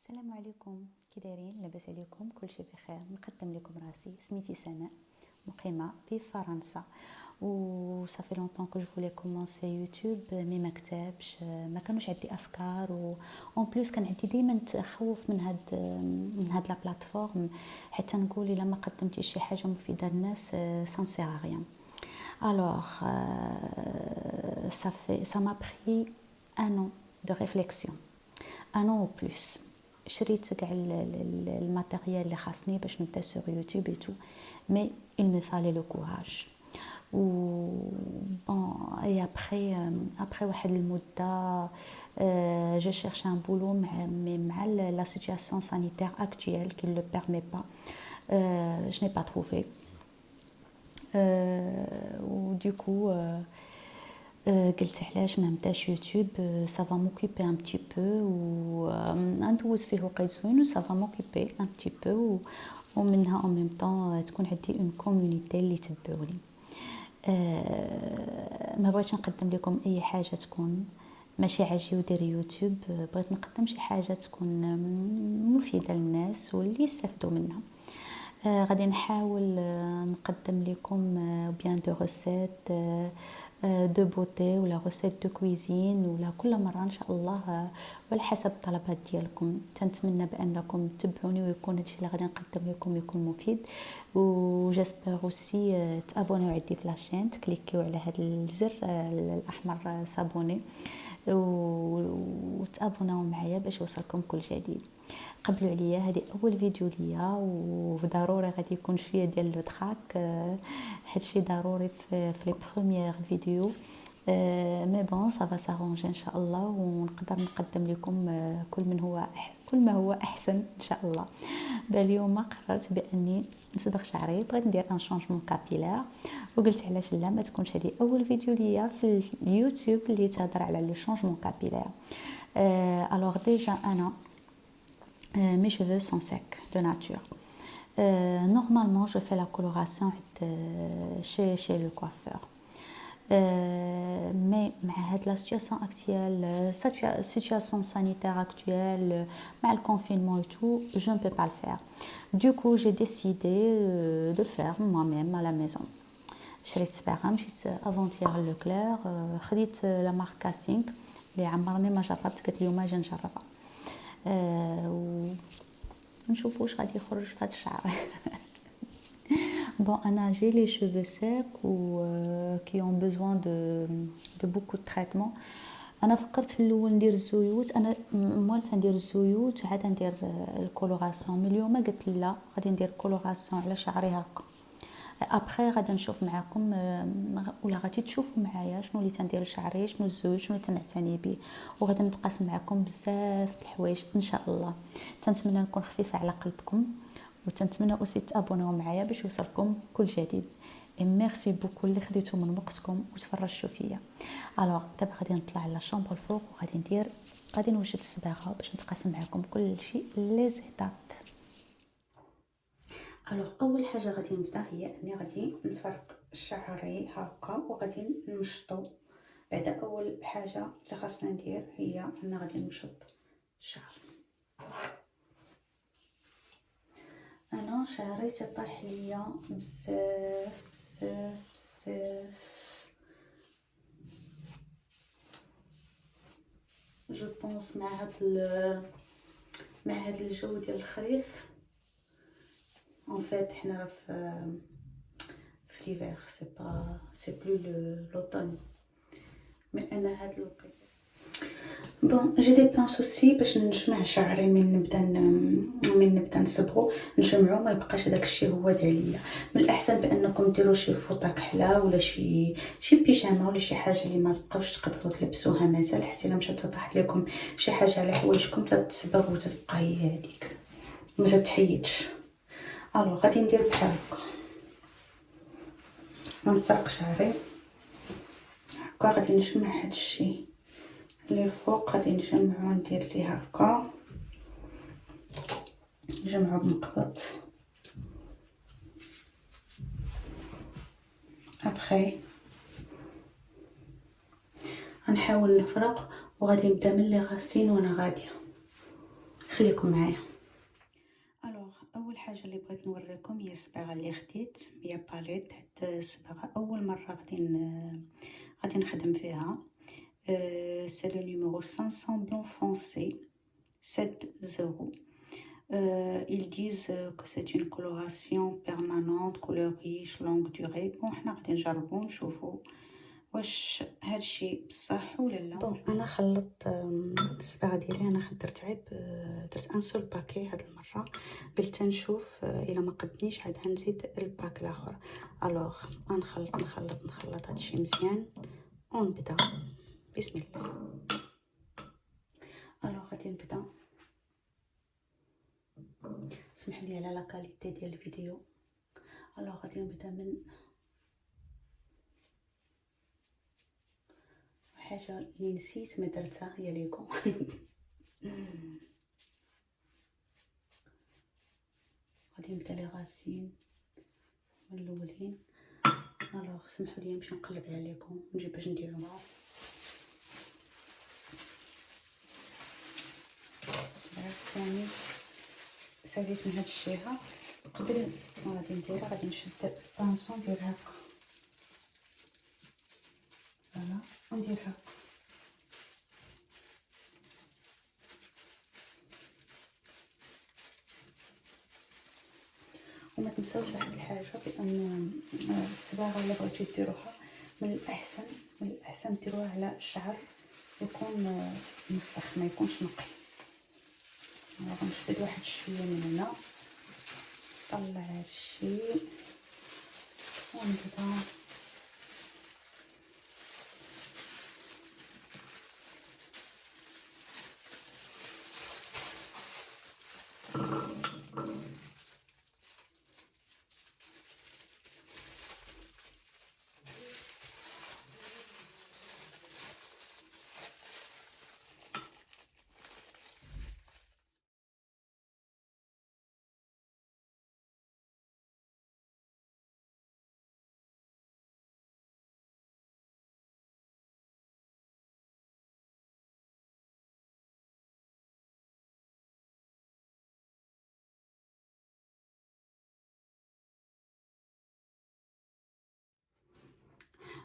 السلام عليكم، كي دايرين؟ لاباس عليكم؟ كلشي بخير. نقدم لكم راسي، سميتي سناء، مقيمه في فرنسا، و صافي لونطون كو جو فولي كومونسي يوتيوب مي ما كتبش، ما كانوش عندي افكار، و اون بليس كان عندي ديما تخوف من هاد لا بلاتفورم، حتى نقول الا ما قدمتيش شي حاجه مفيده للناس سان سير ا ريان. Alors, ça m'a pris un an de réflexion, un an ou plus. شريت كاع الماتيريال اللي خاصني باش نبدا سور يوتيوب اي تو، مي il me fallait le courage. و بون اي ابري واحد المده je cherche un boulot مع la situation sanitaire actuelle qui ne le permet pas. Je n'ai pas trouvé. و دوكو قلت علاش ما نبداش يوتيوب، سافا موكوبي ان بتي بو، و ندوز فيه وقت زوين، و سافا موكوبي ان بتي بو، ومنها اون ميم طون تكون عندي اون كوميونيتي اللي يتبعوني. ما بغيتش نقدم لكم اي حاجه تكون ماشي عاجي ودير يوتيوب، بغيت نقدم شي حاجه تكون مفيده للناس واللي يستافدوا منها. غادي نحاول نقدم لكم بيان دو روسيت دو بوتي ولا روسيت دو كويزين، ولا كل مره ان شاء الله وعلى حسب الطلبات ديالكم. تنتمنى بانكم تتبعوني ويكون هادشي اللي غادي نقدم لكم يكون مفيد، و جيسبر اوسي تابونيو عندي في لاشين، تكليكيو على هذا الزر الاحمر سابوني، وتابوناو معايا باش يوصلكم كل جديد. قبلوا عليا، هذه اول فيديو ليا، وضروري غادي يكون شويه ديال لو تراك، هادشي ضروري في لي بروميير فيديو، مي بون سافا سارونجي ان شاء الله، ونقدر نقدم لكم كل ما هو احسن ان شاء الله. اليوم قررت باني نصبغ شعري، بغيت ندير ان شونجمون كابيلير، وقلت علاش لا ما تكونش هذه اول فيديو ليا في اليوتيوب اللي تهضر على لو شونجمون كابيلير. الوغ ديجا انا mes cheveux sont secs de nature. Normalement, je fais la coloration chez le coiffeur. Mais avec la situation actuelle, situation sanitaire actuelle, avec le confinement et tout, je ne peux pas le faire. Du coup, j'ai décidé de le faire moi-même à la maison. شريت سباغه، مشيت افونتيير لوكلير، خديت لا مارك كاسينغ اللي عمرني ما جربت، قلت اليوم اجي نجربها، نشوف واش غادي يخرج في هذا الشعر. بون انا جي لي شوفو سيك و كي اون بوزوان دو بوكو تريتمون. انا فكرت في الاول ندير الزيوت، انا موالفه ندير الزيوت عاد ندير الكولوراسيون، مي اليوم قلت لا غادي ندير كولوراسيون على شعري هكا. ابخي غادي نشوف معكم، ولا غادي تشوفوا معايا شنو اللي تندير لشعري، شنو الزيوت، شنو تنعتني به، وغادي نتقاسم معكم بزاف د الحوايج ان شاء الله. تنتمنى نكون خفيفه على قلبكم، وتنتمنى اوسي تابوناو معايا باش يوصلكم كل جديد. ميرسي بوكو اللي خديتو من وقتكم وتفرجتوا فيا. الوغ دابا غادي نطلع على الشامبر الفوق، غادي نوجد الصباغه باش نتقاسم معكم كل شيء لي زيتاب. الوغ اول حاجه غادي نبدا هي اني غادي نفرق شعري هكا، وغادي نمشطو. بعد اول حاجه اللي خاصنا ندير هي ان غادي نمشط الشعر. انا شعري تطيح ليا بزاف بزاف بزاف، جو بونس مع هاد الجو ديال الخريف. En fait, حنا في l'hiver, c'est plus l'automne. Mais انا هاد الوقت بون جي دي بلان سوسي باش نجمع شعري من نبدا نصبغو، نجمعو ما يبقاش داك الشيء هو عليا. من الاحسن بانكم ديروا شي فوطه كحله ولا شي بيجامه ولا شي حاجه اللي ما تبقاوش تقدروا تلبسوها مازال، حتى الا مشات تطيح لكم شي حاجه على حوايجكم تتصبغ وتتبقى هي هذيك ما تتحيدش. الو غادي ندير بحال هكا، نفرق شعري هكا، غادي نجمع هادشي اللي الفوق، غادي نجمعو ندير ليه هكا، نجمعو بمقبض. ابخي غنحاول نفرق، وغادي نبدا من اللي غاسين وانا غاديه. خليكم معايا. الوغ اول حاجه اللي بغيت نوريكم هي الصباغه اللي خديت، هي باليت. هاد الصباغه اول مره غادي نخدم فيها. سي لو نيميرو 500 بلون فونسي 7 ils disent que c'est une coloration permanente, couleur riche, longue durée. bon حنا غادي نجربو نشوفو واش هادشي بصح ولا لا. بون انا خلطت الصباغه ديالي، انا درت عيب، درت ان سول باكي هاد المره. قلت نشوف الا ما قدنيش عاد غنزيد الباك الاخر. الوغ نخلط هادشي مزيان ونبدا. بسم الله. الوغ غادي نبدا. اسمحوا لي على لا كاليتي ديال الفيديو. الوغ غادي نبدا من حاجه اللي نسيت ما درتها هي ليكم. غادي نبدا لي غاسين من الاولين. الوغ سمحوا لي نمشي نقلب عليكم نجي باش نديروها. ثاني ساليت من هاد الجهه قبل ما غادي نديرها، غادي نشد البانسون ديال هكا فوالا وندير هكا. وما تنساوش واحد الحاجه، بان الصباغه اللي بغيتو ديروها من الاحسن ديروها على الشعر يكون مسخ ما يكونش نقي. غنشد واحد شويه من هنا، طلع هادشي ونبدا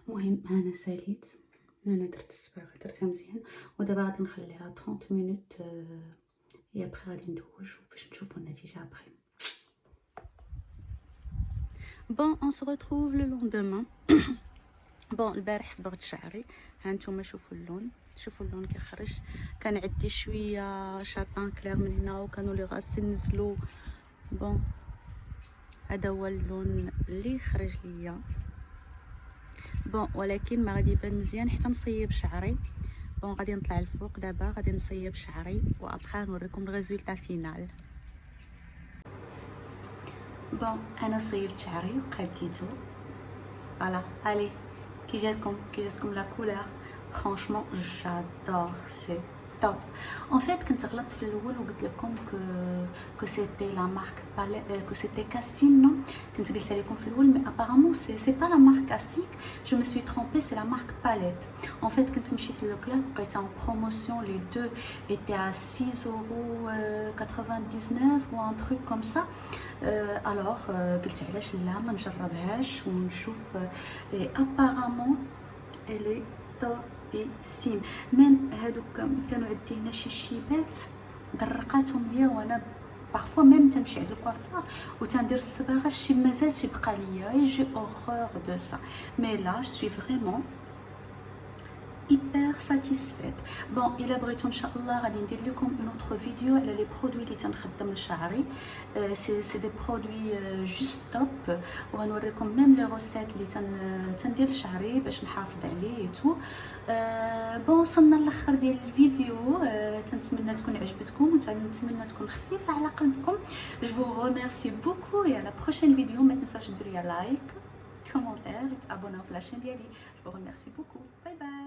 المهم انا ساليت، انا درت الصباغه درتها مزيان، ودابا غادي نخليها 30 مينوت et après غادي ندوج باش نشوفوا النتيجه ابري. بون on se retrouve le lendemain. بون البارح صبغت شعري، ها نتوما شوفوا اللون كيخرج. كان عندي شويه شاطان كلير من هنا وكانوا لي غاسين نزلوا. بون هذا هو اللون اللي خرج ليا. بون ولكن ما غادي يبان مزيان حتى نصيب شعري. بون غادي نطلع الفوق دابا، غادي نصيب شعري وابخا نوريكم الريزولطا فينال. بون انا صيبت شعري وقاديتو فوالا. الي كي جاتكم لا كولور؟ فرانشمون جادور، سي توب. ان فيت كنت غلطت في الاول وقلت لكم كو سيتي لا مارك كو سيتي كاسين. نو كنت قلت لكم في الاول مي ابارامون سي با لا مارك كاسين. جو مي سوي ترومبي، سي لا مارك باليت. ان فيت كنت مشيت للوكلير لقيتها ان بروموسيون، لي دو ايتي ا 6,99 ou un truc comme ça. alors قلت علاش لا ما نجربهاش ونشوف. ابارامون الي توبيسيم. ميم هادوك كانوا عندي هنا شي شيبات درقاتهم ليا، وانا بارفوا ميم تمشي عند الكوافور وتندير الصباغه الشي مازال تيبقى ليا جي اوغور دو سا. مي لا جو سوي فريمون hyper satisfaite. بون الا بغيتو ان شاء الله غادي ندير لكم اون اوتر فيديو على لي برودوي اللي تنخدم لشعري. سي دي برودوي جوست توب، وغنوريكم ميم لي روسيت اللي تندير لشعري باش نحافظ عليه تو. بون وصلنا للاخر ديال الفيديو. تنتمنى تكون عجبتكم وتنتمنى تكون خفيفه على قلبكم. جو فو ريميرسي بوكو et à la prochaine vidéo. ما تنساوش ديروا لايك كومونتير وتابوناو في لاشين ديالي. جو فو ريميرسي بوكو. باي باي.